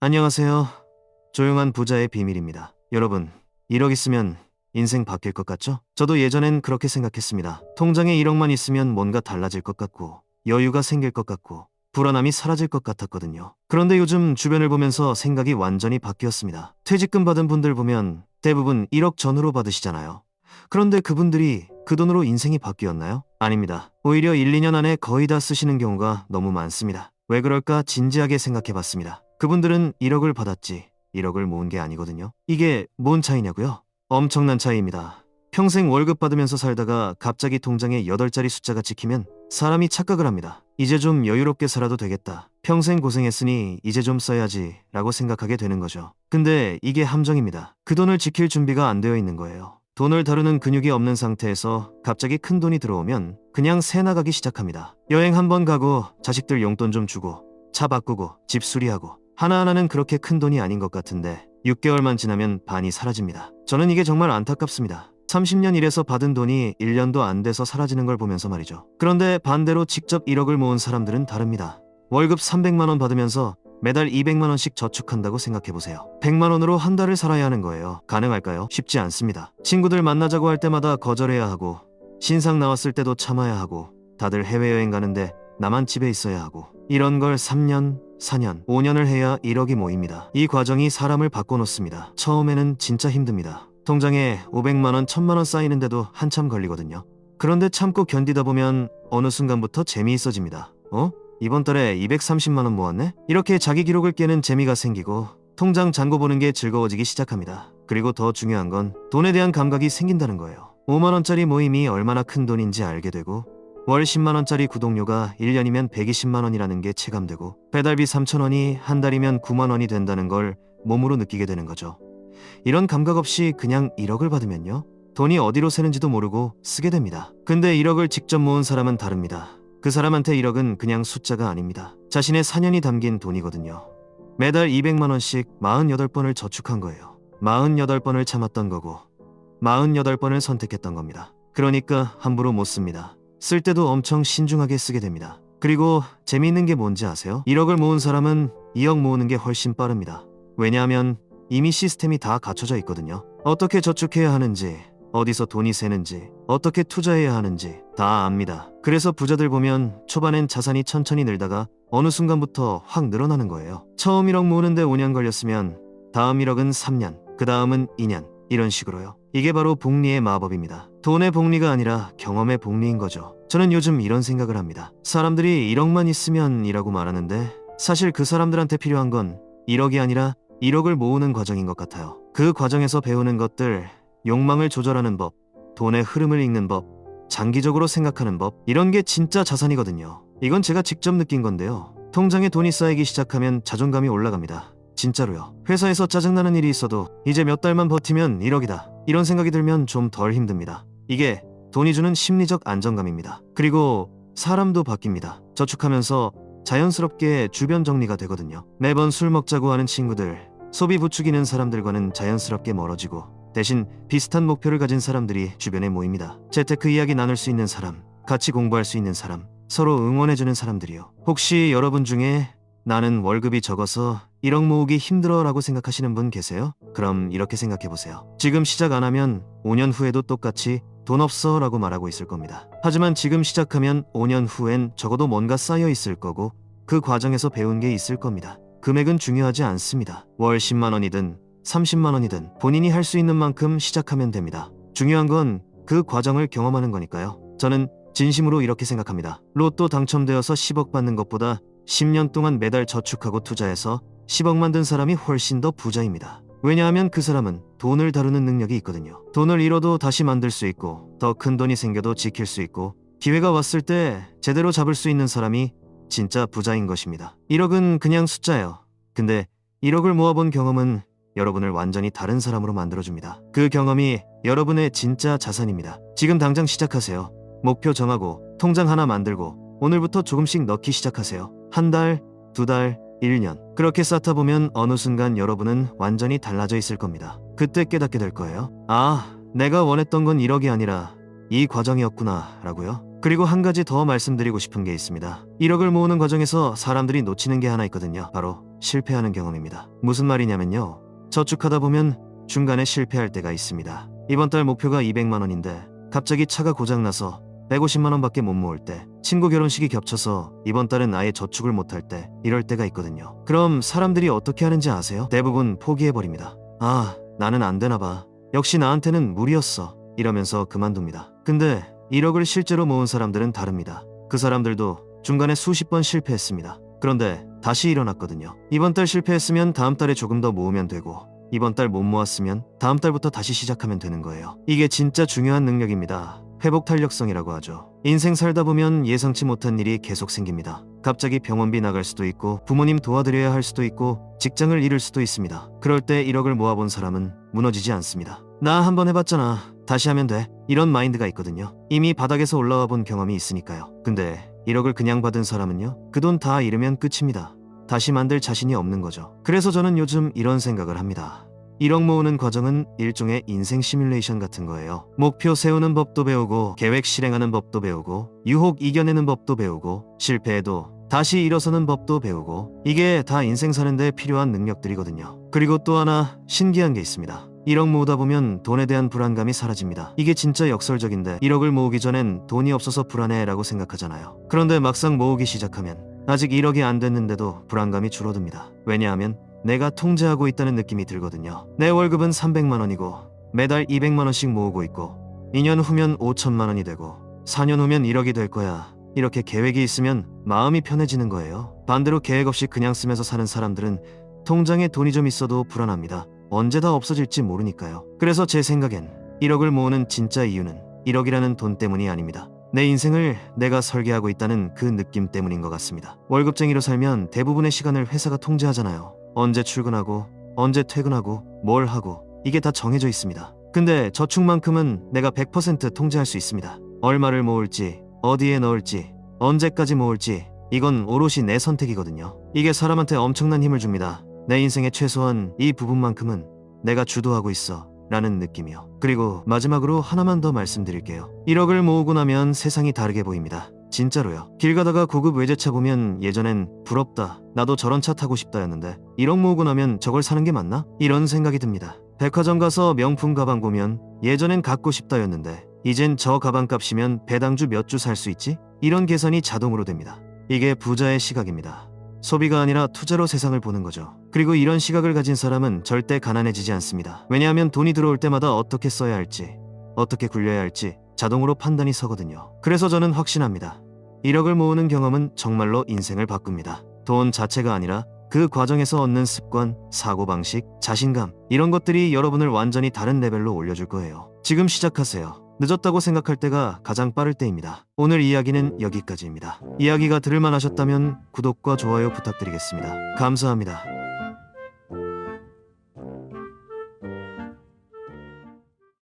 안녕하세요. 조용한 부자의 비밀입니다. 여러분, 1억 있으면 인생 바뀔 것 같죠? 저도 예전엔 그렇게 생각했습니다. 통장에 1억만 있으면 뭔가 달라질 것 같고, 여유가 생길 것 같고, 불안함이 사라질 것 같았거든요. 그런데 요즘 주변을 보면서 생각이 완전히 바뀌었습니다. 퇴직금 받은 분들 보면 대부분 1억 전후로 받으시잖아요. 그런데 그분들이 그 돈으로 인생이 바뀌었나요? 아닙니다. 오히려 1, 2년 안에 거의 다 쓰시는 경우가 너무 많습니다. 왜 그럴까 진지하게 생각해 봤습니다. 그분들은 1억을 받았지 1억을 모은 게 아니거든요. 이게 뭔 차이냐고요? 엄청난 차이입니다. 평생 월급 받으면서 살다가 갑자기 통장에 8자리 숫자가 찍히면 사람이 착각을 합니다. 이제 좀 여유롭게 살아도 되겠다. 평생 고생했으니 이제 좀 써야지 라고 생각하게 되는 거죠. 근데 이게 함정입니다. 그 돈을 지킬 준비가 안 되어 있는 거예요. 돈을 다루는 근육이 없는 상태에서 갑자기 큰 돈이 들어오면 그냥 새 나가기 시작합니다. 여행 한 번 가고 자식들 용돈 좀 주고 차 바꾸고 집 수리하고 하나하나는 그렇게 큰 돈이 아닌 것 같은데 6개월만 지나면 반이 사라집니다. 저는 이게 정말 안타깝습니다. 30년 일해서 받은 돈이 1년도 안 돼서 사라지는 걸 보면서 말이죠. 그런데 반대로 직접 1억을 모은 사람들은 다릅니다. 월급 300만 원 받으면서 매달 200만 원씩 저축한다고 생각해보세요. 100만 원으로 한 달을 살아야 하는 거예요. 가능할까요? 쉽지 않습니다. 친구들 만나자고 할 때마다 거절해야 하고 신상 나왔을 때도 참아야 하고 다들 해외여행 가는데 나만 집에 있어야 하고 이런 걸 3년, 4년, 5년을 해야 1억이 모입니다. 이 과정이 사람을 바꿔놓습니다. 처음에는 진짜 힘듭니다. 통장에 500만 원, 1000만 원 쌓이는데도 한참 걸리거든요. 그런데 참고 견디다 보면 어느 순간부터 재미있어집니다. 이번 달에 230만 원 모았네? 이렇게 자기 기록을 깨는 재미가 생기고 통장 잔고 보는 게 즐거워지기 시작합니다. 그리고 더 중요한 건 돈에 대한 감각이 생긴다는 거예요. 5만 원짜리 모임이 얼마나 큰 돈인지 알게 되고 월 10만 원짜리 구독료가 1년이면 120만 원이라는 게 체감되고 배달비 3천 원이 한 달이면 9만 원이 된다는 걸 몸으로 느끼게 되는 거죠. 이런 감각 없이 그냥 1억을 받으면요. 돈이 어디로 새는지도 모르고 쓰게 됩니다. 근데 1억을 직접 모은 사람은 다릅니다. 그 사람한테 1억은 그냥 숫자가 아닙니다. 자신의 사년이 담긴 돈이거든요. 매달 200만 원씩 48번을 저축한 거예요. 48번을 참았던 거고 48번을 선택했던 겁니다. 그러니까 함부로 못 씁니다. 쓸 때도 엄청 신중하게 쓰게 됩니다. 그리고 재미있는 게 뭔지 아세요? 1억을 모은 사람은 2억 모으는 게 훨씬 빠릅니다. 왜냐하면 이미 시스템이 다 갖춰져 있거든요. 어떻게 저축해야 하는지, 어디서 돈이 새는지, 어떻게 투자해야 하는지 다 압니다. 그래서 부자들 보면 초반엔 자산이 천천히 늘다가 어느 순간부터 확 늘어나는 거예요. 처음 1억 모으는데 5년 걸렸으면 다음 1억은 3년, 그 다음은 2년 이런 식으로요. 이게 바로 복리의 마법입니다. 돈의 복리가 아니라 경험의 복리인 거죠. 저는 요즘 이런 생각을 합니다. 사람들이 1억만 있으면 이라고 말하는데 사실 그 사람들한테 필요한 건 1억이 아니라 1억을 모으는 과정인 것 같아요. 그 과정에서 배우는 것들, 욕망을 조절하는 법, 돈의 흐름을 읽는 법, 장기적으로 생각하는 법, 이런 게 진짜 자산이거든요. 이건 제가 직접 느낀 건데요. 통장에 돈이 쌓이기 시작하면 자존감이 올라갑니다. 진짜로요. 회사에서 짜증나는 일이 있어도 이제 몇 달만 버티면 1억이다. 이런 생각이 들면 좀 덜 힘듭니다. 이게 돈이 주는 심리적 안정감입니다. 그리고 사람도 바뀝니다. 저축하면서 자연스럽게 주변 정리가 되거든요. 매번 술 먹자고 하는 친구들, 소비 부추기는 사람들과는 자연스럽게 멀어지고 대신 비슷한 목표를 가진 사람들이 주변에 모입니다. 재테크 이야기 나눌 수 있는 사람, 같이 공부할 수 있는 사람, 서로 응원해주는 사람들이요. 혹시 여러분 중에 나는 월급이 적어서 1억 모으기 힘들어 라고 생각하시는 분 계세요? 그럼 이렇게 생각해보세요. 지금 시작 안 하면 5년 후에도 똑같이 돈 없어 라고 말하고 있을 겁니다. 하지만 지금 시작하면 5년 후엔 적어도 뭔가 쌓여 있을 거고 그 과정에서 배운 게 있을 겁니다. 금액은 중요하지 않습니다. 월 10만 원이든 30만 원이든 본인이 할 수 있는 만큼 시작하면 됩니다. 중요한 건 그 과정을 경험하는 거니까요. 저는 진심으로 이렇게 생각합니다. 로또 당첨되어서 10억 받는 것보다 10년 동안 매달 저축하고 투자해서 10억 만든 사람이 훨씬 더 부자입니다. 왜냐하면 그 사람은 돈을 다루는 능력이 있거든요. 돈을 잃어도 다시 만들 수 있고 더 큰 돈이 생겨도 지킬 수 있고 기회가 왔을 때 제대로 잡을 수 있는 사람이 진짜 부자인 것입니다. 1억은 그냥 숫자예요. 근데 1억을 모아본 경험은 여러분을 완전히 다른 사람으로 만들어줍니다. 그 경험이 여러분의 진짜 자산입니다. 지금 당장 시작하세요. 목표 정하고 통장 하나 만들고 오늘부터 조금씩 넣기 시작하세요. 한 달, 2달, 1년. 그렇게 쌓다 보면 어느 순간 여러분은 완전히 달라져 있을 겁니다. 그때 깨닫게 될 거예요. 아, 내가 원했던 건 1억이 아니라 이 과정이었구나 라고요. 그리고 한 가지 더 말씀드리고 싶은 게 있습니다. 1억을 모으는 과정에서 사람들이 놓치는 게 하나 있거든요. 바로 실패하는 경험입니다. 무슨 말이냐면요. 저축하다 보면 중간에 실패할 때가 있습니다. 이번 달 목표가 200만 원인데 갑자기 차가 고장나서 150만 원밖에 못 모을 때, 친구 결혼식이 겹쳐서 이번 달은 아예 저축을 못할 때, 이럴 때가 있거든요. 그럼 사람들이 어떻게 하는지 아세요? 대부분 포기해버립니다. 아, 나는 안 되나 봐. 역시 나한테는 무리였어. 이러면서 그만둡니다. 근데 1억을 실제로 모은 사람들은 다릅니다. 그 사람들도 중간에 수십 번 실패했습니다. 그런데 다시 일어났거든요. 이번 달 실패했으면 다음 달에 조금 더 모으면 되고, 이번 달 못 모았으면 다음 달부터 다시 시작하면 되는 거예요. 이게 진짜 중요한 능력입니다. 회복 탄력성이라고 하죠. 인생 살다 보면 예상치 못한 일이 계속 생깁니다. 갑자기 병원비 나갈 수도 있고, 부모님 도와드려야 할 수도 있고, 직장을 잃을 수도 있습니다. 그럴 때 1억을 모아본 사람은 무너지지 않습니다. 나 한번 해봤잖아. 다시 하면 돼. 이런 마인드가 있거든요. 이미 바닥에서 올라와 본 경험이 있으니까요. 근데 1억을 그냥 받은 사람은요, 그 돈 다 잃으면 끝입니다. 다시 만들 자신이 없는 거죠. 그래서 저는 요즘 이런 생각을 합니다. 1억 모으는 과정은 일종의 인생 시뮬레이션 같은 거예요. 목표 세우는 법도 배우고, 계획 실행하는 법도 배우고, 유혹 이겨내는 법도 배우고, 실패해도 다시 일어서는 법도 배우고, 이게 다 인생 사는데 필요한 능력들이거든요. 그리고 또 하나 신기한 게 있습니다. 1억 모으다 보면 돈에 대한 불안감이 사라집니다. 이게 진짜 역설적인데, 1억을 모으기 전엔 돈이 없어서 불안해라고 생각하잖아요. 그런데 막상 모으기 시작하면 아직 1억이 안 됐는데도 불안감이 줄어듭니다. 왜냐하면 내가 통제하고 있다는 느낌이 들거든요. 내 월급은 300만 원이고 매달 200만 원씩 모으고 있고, 2년 후면 5천만 원이 되고 4년 후면 1억이 될 거야. 이렇게 계획이 있으면 마음이 편해지는 거예요. 반대로 계획 없이 그냥 쓰면서 사는 사람들은 통장에 돈이 좀 있어도 불안합니다. 언제 다 없어질지 모르니까요. 그래서 제 생각엔 1억을 모으는 진짜 이유는 1억이라는 돈 때문이 아닙니다. 내 인생을 내가 설계하고 있다는 그 느낌 때문인 것 같습니다. 월급쟁이로 살면 대부분의 시간을 회사가 통제하잖아요. 언제 출근하고, 언제 퇴근하고, 뭘 하고, 이게 다 정해져 있습니다. 근데 저축만큼은 내가 100% 통제할 수 있습니다. 얼마를 모을지, 어디에 넣을지, 언제까지 모을지, 이건 오롯이 내 선택이거든요. 이게 사람한테 엄청난 힘을 줍니다. 내 인생의 최소한 이 부분만큼은 내가 주도하고 있어 라는 느낌이요. 그리고 마지막으로 하나만 더 말씀드릴게요. 1억을 모으고 나면 세상이 다르게 보입니다. 진짜로요. 길 가다가 고급 외제차 보면 예전엔 부럽다, 나도 저런 차 타고 싶다였는데 1억 모으고 나면 저걸 사는 게 맞나? 이런 생각이 듭니다. 백화점 가서 명품 가방 보면 예전엔 갖고 싶다였는데 이젠 저 가방 값이면 배당주 몇 주 살 수 있지? 이런 계산이 자동으로 됩니다. 이게 부자의 시각입니다. 소비가 아니라 투자로 세상을 보는 거죠. 그리고 이런 시각을 가진 사람은 절대 가난해지지 않습니다. 왜냐하면 돈이 들어올 때마다 어떻게 써야 할지, 어떻게 굴려야 할지 자동으로 판단이 서거든요. 그래서 저는 확신합니다. 1억을 모으는 경험은 정말로 인생을 바꿉니다. 돈 자체가 아니라 그 과정에서 얻는 습관, 사고방식, 자신감, 이런 것들이 여러분을 완전히 다른 레벨로 올려줄 거예요. 지금 시작하세요. 늦었다고 생각할 때가 가장 빠를 때입니다. 오늘 이야기는 여기까지입니다. 이야기가 들을만 하셨다면 구독과 좋아요 부탁드리겠습니다. 감사합니다.